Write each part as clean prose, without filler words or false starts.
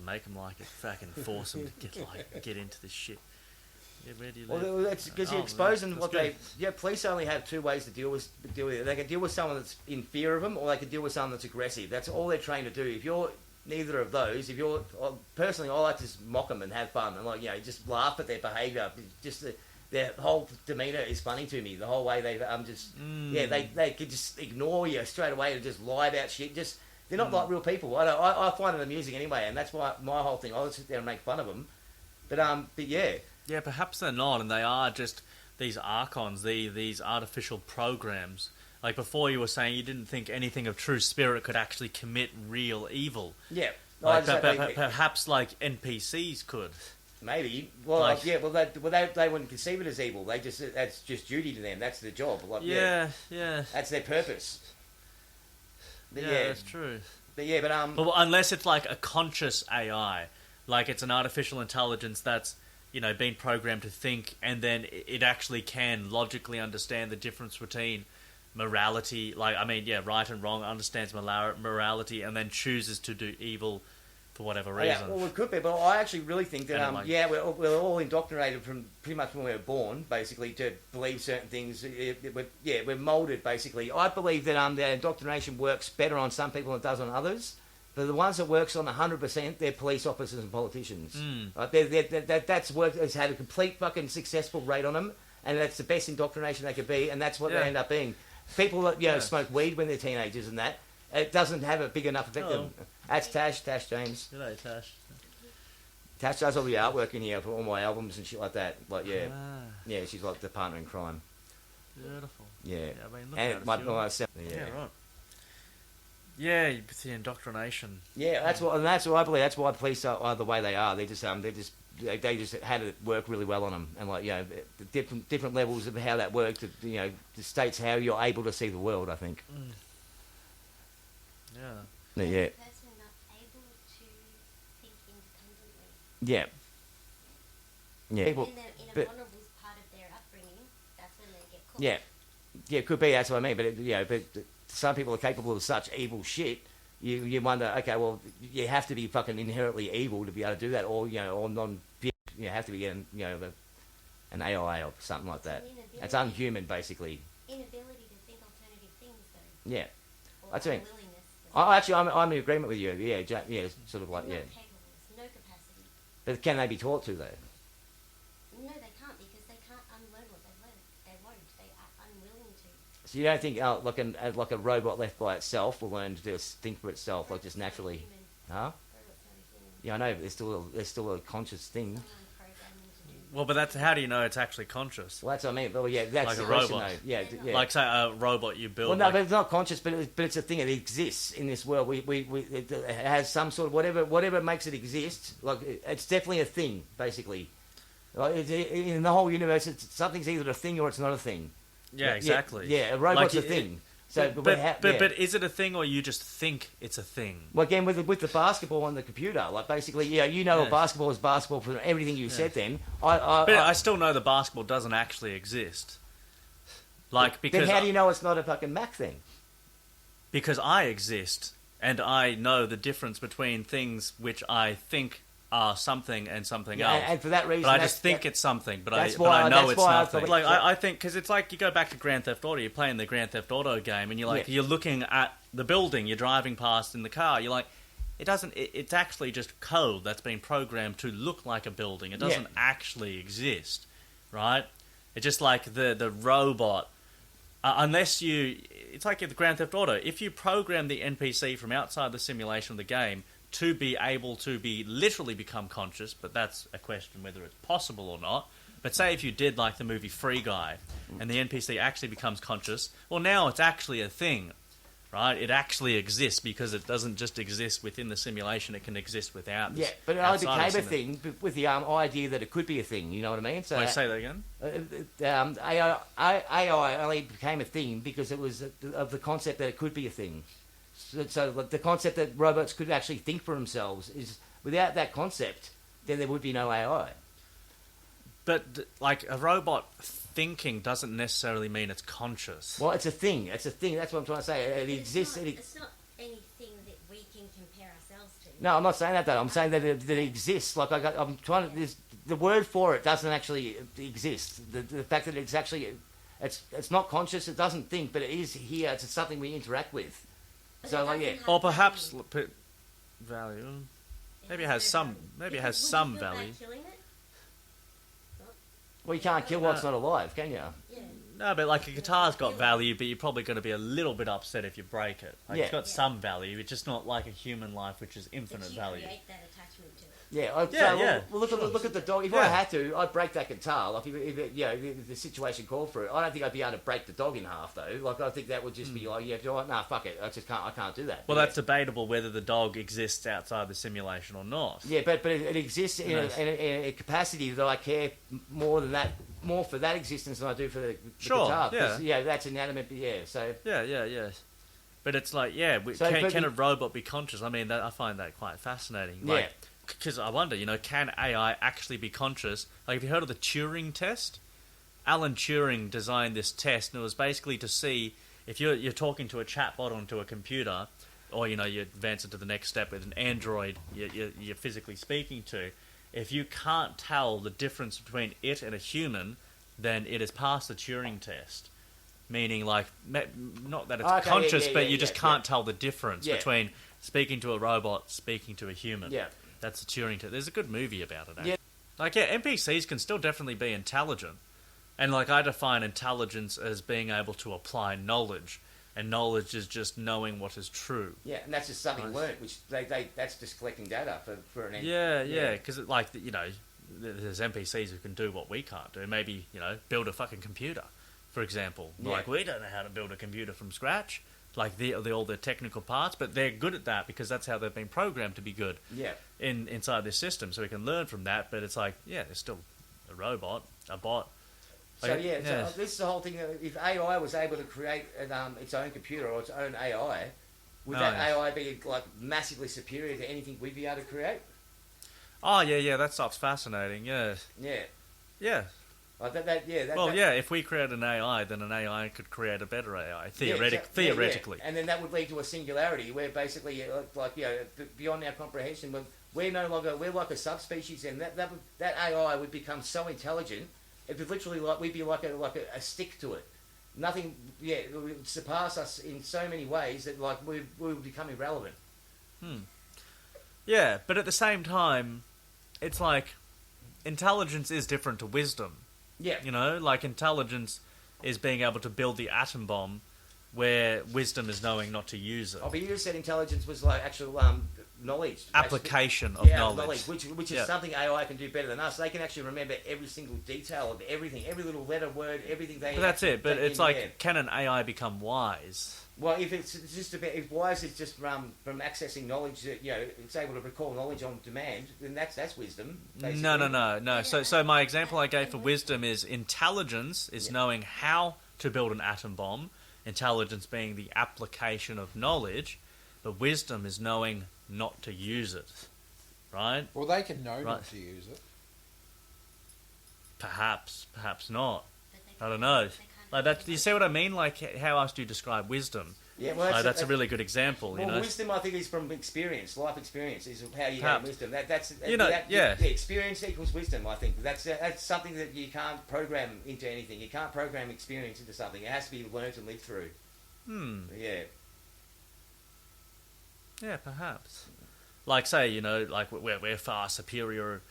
make them like it. Fucking force them to get into this shit. Yeah, where do you live? Well, that's because you're exposing what they. Yeah, police only have two ways to deal with it. They can deal with someone that's in fear of them, or they can deal with someone that's aggressive. That's all they're trained to do. If you're neither of those, personally, I like to just mock them and have fun and just laugh at their behaviour. Just their whole demeanour is funny to me. The whole way they they could just ignore you straight away and just lie about shit. They're not like real people. I find it amusing anyway, and that's why my whole thing. I'll sit there and make fun of them, but yeah. Yeah, perhaps they're not, and they are just these archons, these artificial programs. Like before, you were saying you didn't think anything of true spirit could actually commit real evil. Yeah, perhaps like NPCs could. Maybe. Well, they wouldn't conceive it as evil. That's just duty to them. That's their job. Yeah. That's their purpose. But that's true. But unless it's like a conscious AI, like it's an artificial intelligence that's been programmed to think, and then it actually can logically understand the difference between morality, right and wrong, understands morality, and then chooses to do evil for whatever reason. Yeah, well, it could be, but I actually really think that, we're all indoctrinated from pretty much when we were born, basically, to believe certain things. We're moulded, basically. I believe that the indoctrination works better on some people than it does on others. But the ones that works on 100%, they're police officers and politicians. That's work has had a complete fucking successful rate on them, and that's the best indoctrination they could be, and that's what they end up being. People that smoke weed when they're teenagers and that, it doesn't have a big enough effect on them. That's Tash James. G'day, Tash. Tash does all the artwork in here for all my albums and shit like that. Yeah, she's like the partner in crime. Beautiful. Yeah. Look and at right. Yeah, the indoctrination. Yeah, that's what I believe. That's why police are the way they are. They just had it work really well on them, and the different levels of how that worked. The states how you're able to see the world. I think. Yeah. Yeah. Person not able to think independently. Yeah. Yeah. In a vulnerable part of their upbringing, that's when they get caught. Yeah, it could be. That's what I mean. But some people are capable of such evil shit. You wonder, okay, well, you have to be fucking inherently evil to be able to do that, or or non. You have to be an AI or something like that. It's unhuman, basically. Inability to think alternative things, though. Yeah, or that's it. Unwillingness. I'm in agreement with you. Yeah, sort of like Not capable. No capacity. But can they be taught to though? No, they can't, because they can't unlearn what they've learned. They won't. They are unwilling to. So you don't think like a robot left by itself will learn to think for itself, like just naturally? Huh? Yeah, I know. But there's still a conscious thing. Well, but that's how do you know it's actually conscious? Well, that's what I mean. Well, yeah, that's like the a question, robot. though. Yeah. Like say a robot you build. Well, no, but it's not conscious, but it's a thing. It exists in this world. It has some sort of whatever makes it exist. Like it's definitely a thing, basically. Like, in the whole universe, something's either a thing or it's not a thing. Yeah, exactly. Yeah, a robot's a thing. So, but is it a thing, or you just think it's a thing? Well, again, with the basketball on the computer, like basically, a basketball is basketball for everything you said. Then I still know the basketball doesn't actually exist. Because then how do you know it's not a fucking Mac thing? Because I exist, and I know the difference between things which I think are something and something else. And for that reason, but I just think it's something, but I know it's nothing. I think because it's like you go back to Grand Theft Auto, you're playing the Grand Theft Auto game, and you're looking at the building you're driving past in the car. You're like, it's actually just code that's been programmed to look like a building. It doesn't actually exist, right? It's just like the robot. It's like the Grand Theft Auto. If you program the NPC from outside the simulation of the game to be able to literally become conscious, but that's a question whether it's possible or not. But say if you did like the movie Free Guy, and the NPC actually becomes conscious, well, now it's actually a thing, right? It actually exists because it doesn't just exist within the simulation; it can exist without. Yeah, but it only became a thing with the idea that it could be a thing. You know what I mean? So wait, say that again. AI only became a thing because it was of the concept that it could be a thing. So the concept that robots could actually think for themselves is, without that concept, then there would be no AI. But like a robot thinking doesn't necessarily mean it's conscious. Well, it's a thing. It's a thing. That's what I'm trying to say. It exists. It's not anything. thing that we can compare ourselves to. No, I'm not saying that though. I'm saying that it exists. Like I'm trying to. The word for it doesn't actually exist. The fact that it's actually, it's not conscious. It doesn't think, but it is here. It's something we interact with. But So it like, yeah. doesn't have Or perhaps value. value. It Maybe it has has no some. value. Maybe it Because has would some you feel bad value. killing it? Well, you can't kill what's not alive, can you? Yeah. No, but like a guitar's got value, but you're probably going to be a little bit upset if you break it. Like, it's Yeah. got some value. It's just not like a human life, which is infinite But you value. create that attachment to it. Yeah, Yeah. Well, look at the dog. If Yeah. I had to, I'd break that guitar. Like if the situation called for it, I don't think I'd be able to break the dog in half though. Like I think that would just be like, yeah, nah, fuck it. I can't do that. Well, Yeah. that's debatable whether the dog exists outside the simulation or not. Yeah, but it exists in a capacity that I care more for that existence than I do for the Sure, guitar. yeah. 'Cause, yeah, that's inanimate. Yeah, so Yeah. But it's like, can a robot be conscious? I mean, I find that quite fascinating. Like, Yeah. because I wonder, can AI actually be conscious? Like, have you heard of the Turing test? Alan Turing designed this test, and it was basically to see if you're talking to a chatbot onto a computer, or you advance it to the next step with an android you're physically speaking to. If you can't tell the difference between it and a human, then it has passed the Turing test. Meaning, like, not that it's conscious, but you just can't tell the difference between speaking to a robot, speaking to a human. yeah. That's the Turing test. There's a good movie about it, actually. Yeah. Like, yeah, NPCs can still definitely be intelligent. And, like, I define intelligence as being able to apply knowledge. And knowledge is just knowing what is true. Yeah, and that's just something learnt, which that's just collecting data for an end. Yeah, because, like, there's NPCs who can do what we can't do. Maybe, build a fucking computer, for example. Yeah. Like, we don't know how to build a computer from scratch. Like, all the technical parts, but they're good at that because that's how they've been programmed to be good. Yeah. Inside this system, so we can learn from that. But it's like, yeah, there's still a robot, a bot. So so this is the whole thing. If AI was able to create its own computer or its own AI, would that AI be like massively superior to anything we'd be able to create? Oh yeah, that stuff's fascinating. Yeah. Like if we create an AI, then an AI could create a better AI, theoretically. And then that would lead to a singularity where basically, beyond our comprehension, we're like a subspecies, and that AI would become so intelligent, it would literally we'd be like a stick to it. Nothing, it would surpass us in so many ways that like we would become irrelevant. Yeah, but at the same time, it's like intelligence is different to wisdom. Yeah. Like intelligence is being able to build the atom bomb, where wisdom is knowing not to use it. Oh, but you just said intelligence was like actual knowledge. Application of knowledge. Which is something AI can do better than us. They can actually remember every single detail of everything, every little letter, word, everything they... But that's it. But it's like, can an AI become wise? Well, if it's just if wise is just from accessing knowledge that it's able to recall knowledge on demand, then that's wisdom. Basically. No. So my example I gave for wisdom is intelligence is knowing how to build an atom bomb. Intelligence being the application of knowledge, but wisdom is knowing not to use it, right? Well, they can know not to use it. Perhaps not. I don't know. Like that, you see what I mean? Like, how else do you describe wisdom? Yeah, well, that's a really good example. Well, wisdom, I think, is from experience. Life experience is how you gain wisdom. That's experience equals wisdom. I think that's something that you can't program into anything. You can't program experience into something. It has to be learnt and lived through. Yeah. Yeah, perhaps. Like, say, like we're far superior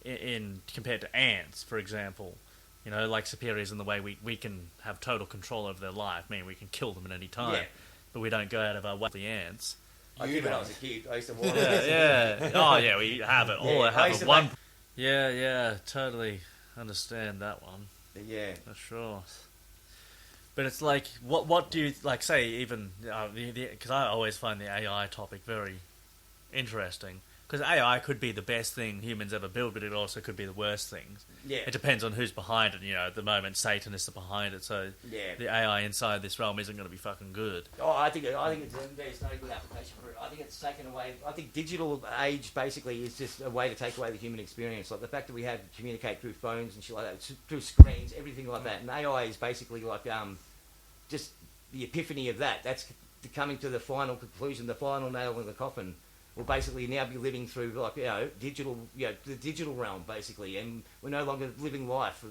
in compared to ants, for example. Like superiors in the way we can have total control over their life. I mean, we can kill them at any time, but we don't go out of our way with the ants. I did when I was a kid. I used to walk. Yeah. Oh, yeah, we have it. All I have it. One. Yeah, totally understand that one. Yeah, for sure. But it's like, what do you like? Say even because I always find the AI topic very interesting. Because AI could be the best thing humans ever built, but it also could be the worst thing. Yeah. It depends on who's behind it. At the moment, Satanists are behind it, so the AI inside this realm isn't going to be fucking good. Oh, I think there's not a good application for it. I think it's taken away. I think digital age basically is just a way to take away the human experience. Like the fact that we have to communicate through phones and shit like that, through screens, everything like that. And AI is basically like just the epiphany of that. coming to the final conclusion, the final nail in the coffin, will basically now be living through like digital, the digital realm basically, and we're no longer living life.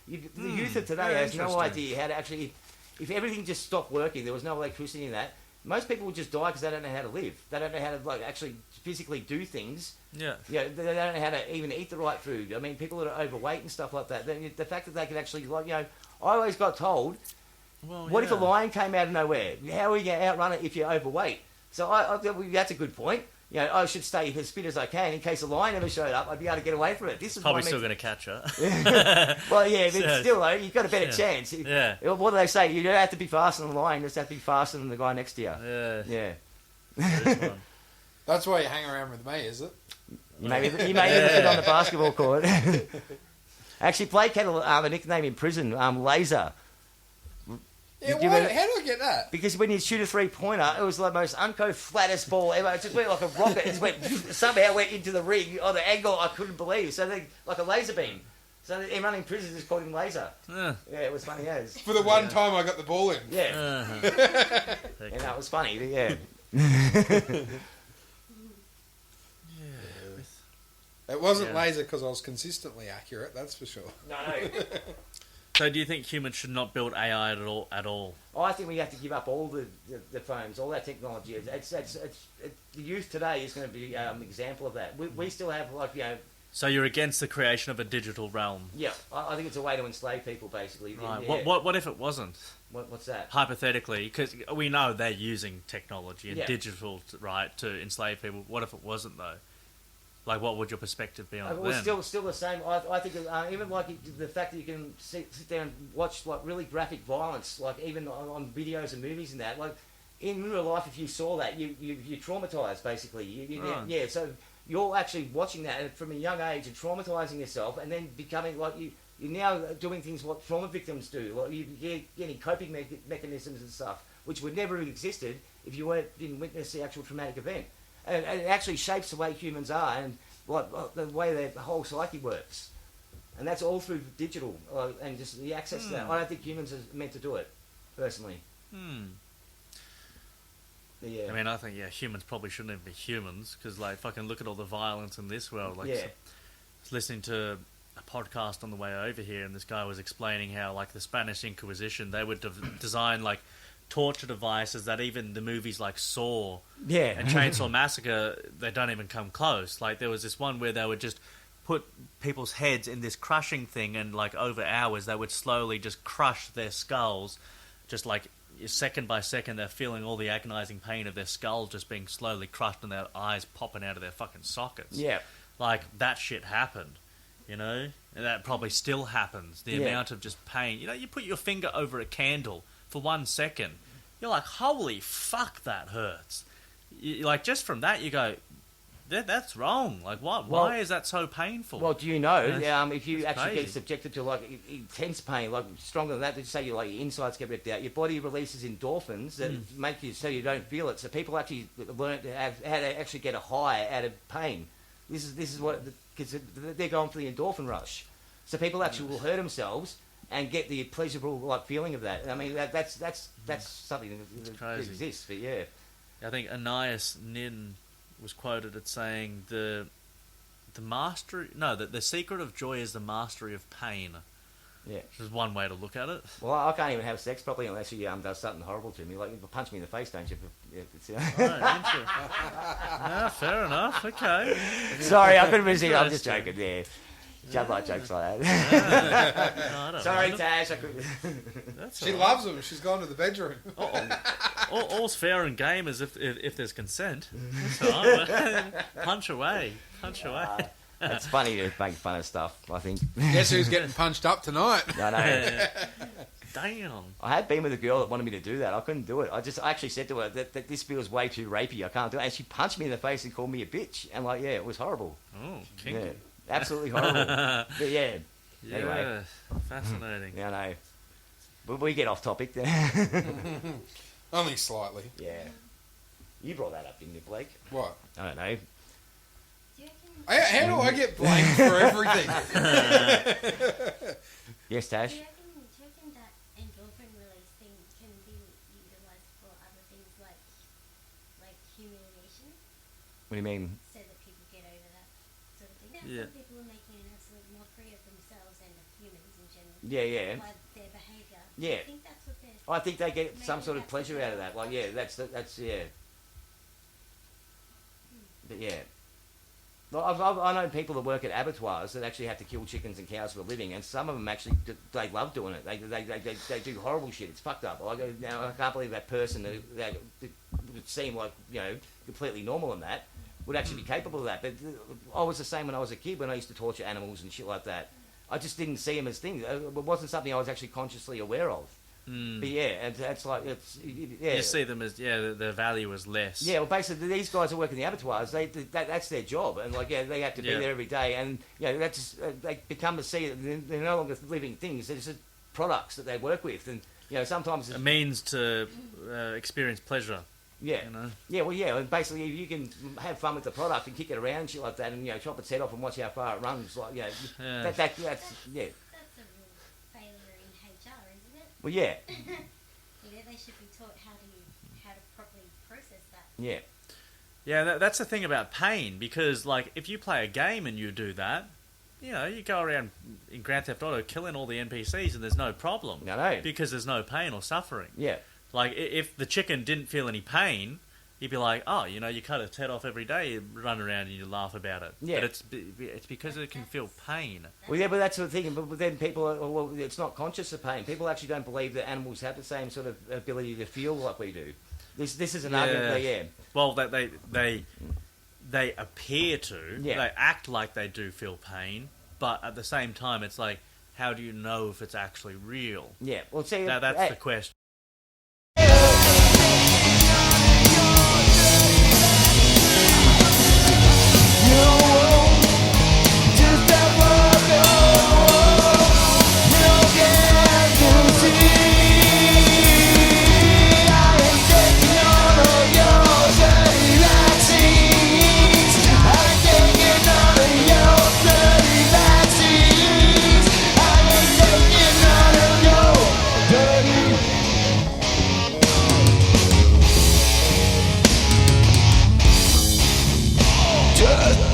The youth of today has no idea how to actually. If everything just stopped working, there was no electricity in that. Most people would just die because they don't know how to live. They don't know how to actually physically do things. Yeah. They don't know how to even eat the right food. I mean, people that are overweight and stuff like that. The fact that they can actually I always got told, what if a lion came out of nowhere? How are you going to outrun it if you're overweight? So that's a good point. I should stay as fit as I can in case a lion ever showed up. I'd be able to get away from it. This is probably still going to catch her. Well, yeah, but still, you've got a better chance. Yeah. What do they say? You don't have to be faster than the lion. You just have to be faster than the guy next to you. Yeah. That's why you hang around with me, is it? You may even fit on the basketball court. I actually played a nickname in prison, Laser. Yeah, how do I get that? Because when you shoot a 3-pointer, it was the most flattest ball ever. It just went like a rocket. It somehow went into the ring on the angle I couldn't believe. So like a laser beam. So everyone in prison just called him Laser. Yeah, it was funny as. For the one time I got the ball in. Yeah. It was funny. Yeah. It wasn't laser because I was consistently accurate, that's for sure. No. So do you think humans should not build AI at all? I think we have to give up all the phones, all that technology. The youth today is going to be an example of that. We still have So you're against the creation of a digital realm? Yeah, I think it's a way to enslave people, basically. Right. Yeah. What if it wasn't? What's that? Hypothetically, because we know they're using technology and digital, to enslave people. What if it wasn't, though? Like, what would your perspective be on it then? Still the same. I think even the fact that you can sit there and watch really graphic violence, even on videos and movies and that. In real life, if you saw that, you're traumatized basically. Right. So you're actually watching that from a young age and traumatizing yourself, and then becoming you're now doing things what trauma victims do. You're getting coping mechanisms and stuff, which would never have existed if you didn't witness the actual traumatic event. And it actually shapes the way humans are and the way their whole psyche works. And that's all through digital and just the access to that. I don't think humans are meant to do it, personally. Yeah. I mean, I think, humans probably shouldn't even be humans because, fucking look at all the violence in this world. I was listening to a podcast on the way over here and this guy was explaining how, the Spanish Inquisition, they would design, torture devices that even the movies like Saw and Chainsaw Massacre, they don't even come close. There was this one where they would just put people's heads in this crushing thing and over hours they would slowly just crush their skulls, just second by second they're feeling all the agonizing pain of their skull just being slowly crushed and their eyes popping out of their fucking sockets. Yeah. That shit happened, and that probably still happens. The amount of just pain. You put your finger over a candle for 1 second, you're like, holy fuck, that hurts. Just from that, you go, that's wrong. What? Why is that so painful? Well, do you know, if you actually get subjected to intense pain, stronger than that, say your insides get ripped out, your body releases endorphins that make you so you don't feel it. So people actually learn how to actually get a high out of pain. This is what, because they're going for the endorphin rush. So people actually will hurt themselves and get the pleasurable feeling of that. I mean, that's something that exists. But yeah, I think Anais Nin was quoted as saying the secret of joy is the mastery of pain. Yeah, which is one way to look at it. Well, I can't even have sex properly unless you does something horrible to me. You punch me in the face, don't you? Fair enough. Okay. Sorry, I've been busy. I'm just joking. Yeah. Jump like jokes like that. Sorry, Tash. She loves them. She's gone to the bedroom. All's fair in game as if there's consent. Punch away. It's funny to make fun of stuff, I think. Guess who's getting punched up tonight? I know. Damn. I had been with a girl that wanted me to do that. I couldn't do it. I actually said to her that this feels way too rapey. I can't do it. And she punched me in the face and called me a bitch. And it was horrible. Oh, kinky. Yeah. Absolutely horrible. But yeah. Anyway. Fascinating. Yeah, I know. But we get off topic there. Only slightly. Yeah. You brought that up, didn't you, Blake? What? I don't know. How do I get blamed for everything? Yes, Tash? Do you reckon that endorphin release thing can be utilised for other things like What do you mean? So that people get over that sort of thing. Yeah. Some people are making an absolute mockery of themselves and of humans in general. Yeah. By their behaviour. Yeah. I think that's what they're... I think they get some Maybe sort of that's pleasure what out of that. Like, yeah, that's yeah. But yeah. I know people that work at abattoirs that actually have to kill chickens and cows for a living, and some of them actually they love doing it. They do horrible shit. It's fucked up. I can't believe that person that would seem like completely normal in that would actually be capable of that. But I was the same when I was a kid when I used to torture animals and shit like that. I just didn't see them as things. It wasn't something I was actually consciously aware of. But yeah, it's like You see them as the value is less. Yeah, well, basically these guys who work in the abattoirs, that's their job, and they have to be there every day, and that's they become to see that they're no longer living things; they're just products that they work with, and sometimes a means to experience pleasure. Yeah, and basically if you can have fun with the product and kick it around and shit like that, and chop its head off and watch how far it runs, like that's That's a real failure in HR, isn't it? Well, yeah. They should be taught how to properly process that. Yeah. Yeah, that's the thing about pain, because like if you play a game and you do that, you go around in Grand Theft Auto killing all the NPCs and there's no problem. I know. Because there's no pain or suffering. Yeah. Like if the chicken didn't feel any pain, you'd be like, oh, you cut its head off every day, you run around and you laugh about it. Yeah. But it's because it can feel pain. Well, yeah, but that's the thing. But then people, it's not conscious of pain. People actually don't believe that animals have the same sort of ability to feel like we do. This is an argument. Well, they appear to. Yeah. They act like they do feel pain, but at the same time, it's like, how do you know if it's actually real? Yeah. Well, see, that's the question. Just